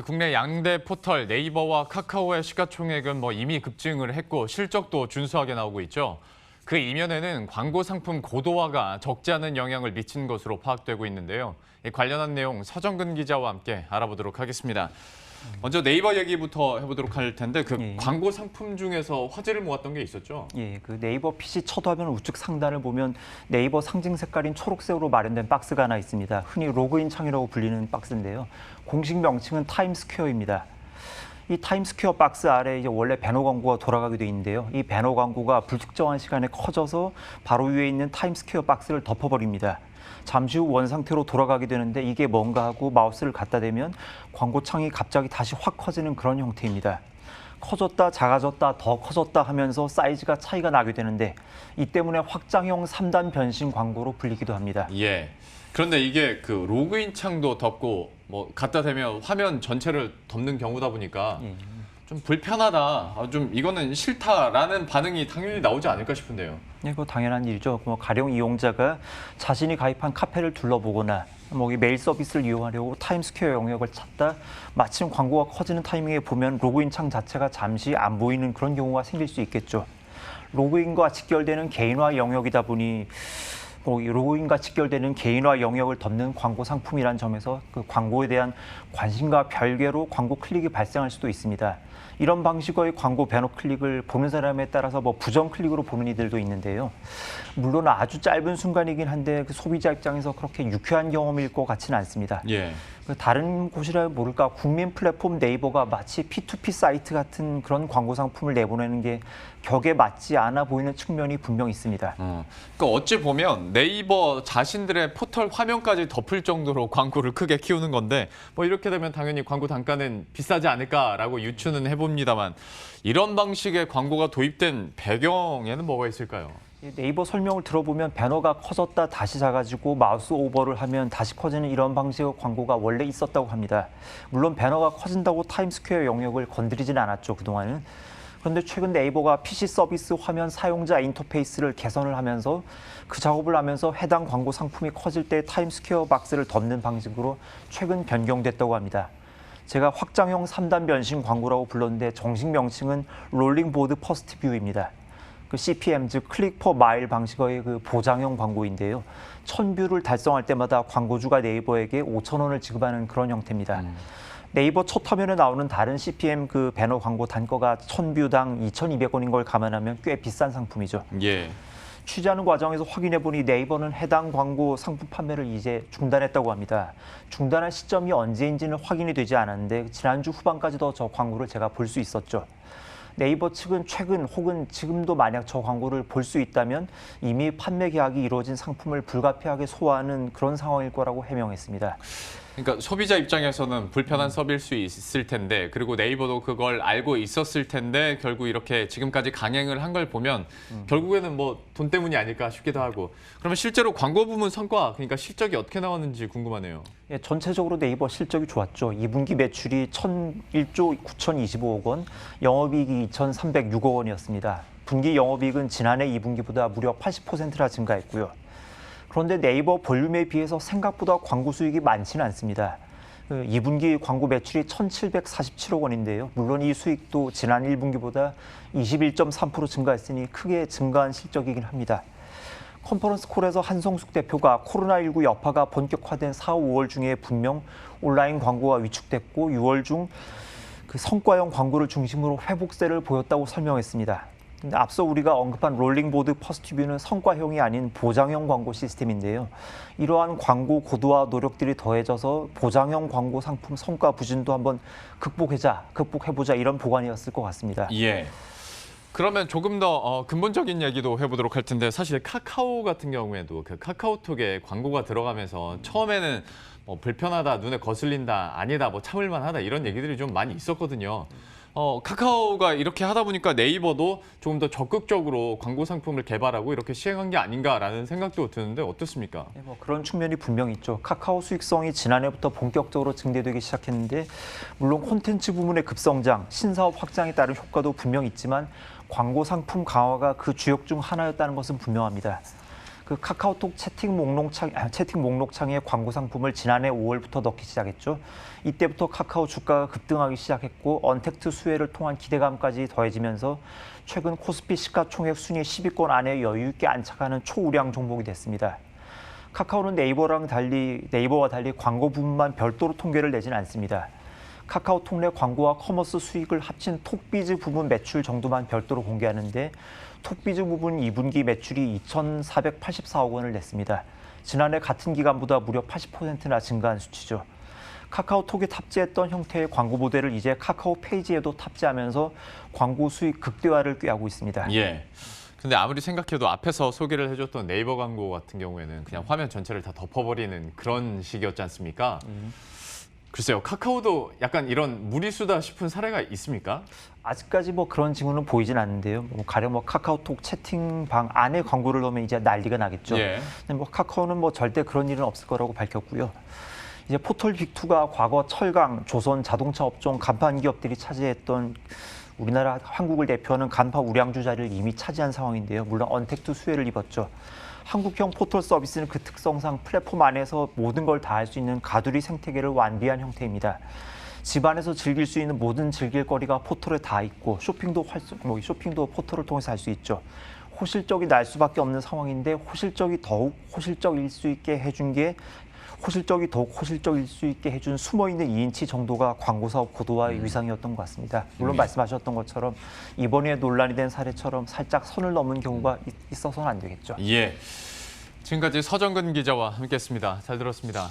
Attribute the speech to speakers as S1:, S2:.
S1: 국내 양대 포털 네이버와 카카오의 시가총액은 이미 급증을 했고 실적도 준수하게 나오고 있죠. 그 이면에는 광고 상품 고도화가 적지 않은 영향을 미친 것으로 파악되고 있는데요. 관련한 내용 서정근 기자와 함께 알아보도록 하겠습니다. 먼저 네이버 얘기부터 해보도록 할 텐데 광고 상품 중에서 화제를 모았던 게 있었죠?
S2: 예, 그 네이버 PC 첫 화면 우측 상단을 보면 네이버 상징 색깔인 초록색으로 마련된 박스가 하나 있습니다. 흔히 로그인 창이라고 불리는 박스인데요. 공식 명칭은 타임스퀘어입니다. 이 타임스퀘어 박스 아래에 이제 원래 배너 광고가 돌아가게 돼 있는데요. 이 배너 광고가 불특정한 시간에 커져서 바로 위에 있는 타임스퀘어 박스를 덮어버립니다. 잠시 후 원상태로 돌아가게 되는데 이게 뭔가 하고 마우스를 갖다 대면 광고창이 갑자기 다시 확 커지는 그런 형태입니다. 커졌다 작아졌다 더 커졌다 하면서 사이즈가 차이가 나게 되는데 이 때문에 확장형 3단 변신 광고로 불리기도 합니다.
S1: 예. 그런데 이게 로그인 창도 덮고 갖다 대면 화면 전체를 덮는 경우다 보니까 좀 불편하다, 좀 이거는 싫다라는 반응이 당연히 나오지 않을까 싶은데요.
S2: 네, 그거 당연한 일이죠. 가령 이용자가 자신이 가입한 카페를 둘러보거나 이 메일 서비스를 이용하려고 타임스퀘어 영역을 찾다 마침 광고가 커지는 타이밍에 보면 로그인 창 자체가 잠시 안 보이는 그런 경우가 생길 수 있겠죠. 로그인과 직결되는 개인화 영역이다 보니 로그인과 직결되는 개인화 영역을 덮는 광고 상품이라는 점에서 그 광고에 대한 관심과 별개로 광고 클릭이 발생할 수도 있습니다. 이런 방식의 광고 배너 클릭을 보는 사람에 따라서 부정 클릭으로 보는 이들도 있는데요. 물론 아주 짧은 순간이긴 한데 그 소비자 입장에서 그렇게 유쾌한 경험일 것 같지는 않습니다.
S1: 예.
S2: 다른 곳이라 모를까 국민 플랫폼 네이버가 마치 P2P 사이트 같은 그런 광고 상품을 내보내는 게 격에 맞지 않아 보이는 측면이 분명 있습니다.
S1: 그러니까 어찌 보면 네이버 자신들의 포털 화면까지 덮을 정도로 광고를 크게 키우는 건데 이렇게 되면 당연히 광고 단가는 비싸지 않을까라고 유추는 해봅니다만 이런 방식의 광고가 도입된 배경에는 뭐가 있을까요?
S2: 네이버 설명을 들어보면 배너가 커졌다 다시 작아지고 마우스 오버를 하면 다시 커지는 이런 방식의 광고가 원래 있었다고 합니다. 물론 배너가 커진다고 타임스퀘어 영역을 건드리진 않았죠, 그동안은. 그런데 최근 네이버가 PC 서비스 화면 사용자 인터페이스를 개선을 하면서 그 작업을 하면서 해당 광고 상품이 커질 때 타임스퀘어 박스를 덮는 방식으로 최근 변경됐다고 합니다. 제가 확장형 3단 변신 광고라고 불렀는데 정식 명칭은 롤링보드 퍼스트 뷰입니다. CPM, 즉 클릭 퍼 마일 방식의 보장형 광고인데요. 1000뷰를 달성할 때마다 광고주가 네이버에게 5,000원을 지급하는 그런 형태입니다. 네이버 첫 화면에 나오는 다른 CPM 배너 광고 단가가 1000뷰당 2,200원인 걸 감안하면 꽤 비싼 상품이죠.
S1: 예.
S2: 취재하는 과정에서 확인해보니 네이버는 해당 광고 상품 판매를 이제 중단했다고 합니다. 중단한 시점이 언제인지는 확인이 되지 않았는데 지난주 후반까지도 저 광고를 제가 볼 수 있었죠. 네이버 측은 최근 혹은 지금도 만약 저 광고를 볼 수 있다면 이미 판매 계약이 이루어진 상품을 불가피하게 소화하는 그런 상황일 거라고 해명했습니다.
S1: 그러니까 소비자 입장에서는 불편한 서비스일 수 있을 텐데 그리고 네이버도 그걸 알고 있었을 텐데 결국 이렇게 지금까지 강행을 한 걸 보면 결국에는 돈 때문이 아닐까 싶기도 하고 그러면 실제로 광고 부문 성과, 그러니까 실적이 어떻게 나왔는지 궁금하네요.
S2: 예, 전체적으로 네이버 실적이 좋았죠. 2분기 매출이 1조 9,025억 원, 영업이익이 2,306억 원이었습니다. 분기 영업이익은 지난해 2분기보다 무려 80%나 증가했고요. 그런데 네이버 볼륨에 비해서 생각보다 광고 수익이 많지는 않습니다. 2분기 광고 매출이 1,747억 원인데요. 물론 이 수익도 지난 1분기보다 21.3% 증가했으니 크게 증가한 실적이긴 합니다. 컨퍼런스 콜에서 한성숙 대표가 코로나19 여파가 본격화된 4, 5월 중에 분명 온라인 광고가 위축됐고 6월 중 성과형 광고를 중심으로 회복세를 보였다고 설명했습니다. 근데 앞서 우리가 언급한 롤링보드 퍼스트뷰는 성과형이 아닌 보장형 광고 시스템인데요. 이러한 광고 고도화 노력들이 더해져서 보장형 광고 상품 성과 부진도 한번 극복해보자 이런 보관이었을 것 같습니다.
S1: 예. 그러면 조금 더 근본적인 얘기도 해보도록 할 텐데 사실 카카오 같은 경우에도 카카오톡에 광고가 들어가면서 처음에는 불편하다, 눈에 거슬린다, 아니다, 참을만하다 이런 얘기들이 좀 많이 있었거든요. 카카오가 이렇게 하다 보니까 네이버도 조금 더 적극적으로 광고 상품을 개발하고 이렇게 시행한 게 아닌가라는 생각도 드는데 어떻습니까?
S2: 네, 그런 측면이 분명히 있죠. 카카오 수익성이 지난해부터 본격적으로 증대되기 시작했는데 물론 콘텐츠 부문의 급성장, 신사업 확장에 따른 효과도 분명 있지만 광고 상품 강화가 그 주역 중 하나였다는 것은 분명합니다. 그 카카오톡 채팅 목록창에 광고 상품을 지난해 5월부터 넣기 시작했죠. 이때부터 카카오 주가가 급등하기 시작했고 언택트 수혜를 통한 기대감까지 더해지면서 최근 코스피 시가총액 순위 10위권 안에 여유 있게 안착하는 초우량 종목이 됐습니다. 카카오는 네이버와 달리 광고 부분만 별도로 통계를 내진 않습니다. 카카오톡 내 광고와 커머스 수익을 합친 톡비즈 부분 매출 정도만 별도로 공개하는데 톡비즈 부분 2분기 매출이 2,484억 원을 냈습니다. 지난해 같은 기간보다 무려 80%나 증가한 수치죠. 카카오톡에 탑재했던 형태의 광고 모델을 이제 카카오 페이지에도 탑재하면서 광고 수익 극대화를 꾀하고 있습니다.
S1: 예. 근데 아무리 생각해도 앞에서 소개를 해줬던 네이버 광고 같은 경우에는 그냥 화면 전체를 다 덮어버리는 그런 식이었지 않습니까? 글쎄요, 카카오도 약간 이런 무리수다 싶은 사례가 있습니까?
S2: 아직까지 뭐 그런 징후는 보이진 않는데요. 가령 카카오톡 채팅방 안에 광고를 넣으면 이제 난리가 나겠죠.
S1: 예.
S2: 근데 카카오는 절대 그런 일은 없을 거라고 밝혔고요. 이제 포털 빅2가 과거 철강, 조선 자동차 업종 간판 기업들이 차지했던 우리나라 한국을 대표하는 간파 우량주 자리를 이미 차지한 상황인데요. 물론 언택트 수혜를 입었죠. 한국형 포털 서비스는 그 특성상 플랫폼 안에서 모든 걸 다 할 수 있는 가두리 생태계를 완비한 형태입니다. 집안에서 즐길 수 있는 모든 즐길거리가 포털에 다 있고 쇼핑도 포털을 통해서 할 수 있죠. 호실적이 날 수밖에 없는 상황인데 호실적이 더욱 호실적일 수 있게 해준 게 호실적이 더욱 호실적일 수 있게 해준 숨어있는 2인치 정도가 광고 사업 고도화의 위상이었던 것 같습니다. 물론 말씀하셨던 것처럼 이번에 논란이 된 사례처럼 살짝 선을 넘은 경우가 있어서는 안 되겠죠.
S1: 예. 지금까지 서정근 기자와 함께했습니다. 잘 들었습니다.